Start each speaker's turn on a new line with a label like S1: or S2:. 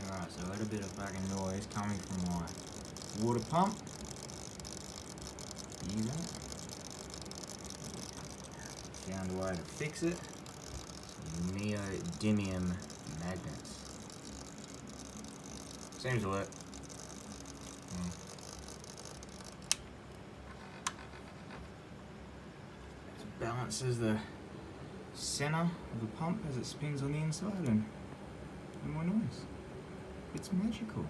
S1: Alright, so I heard a bit of fucking noise coming from my water pump. You know. Found a way to fix it. Neodymium magnets. Seems to work. It balances the center of the pump as it spins on the inside and no more noise. It's magical.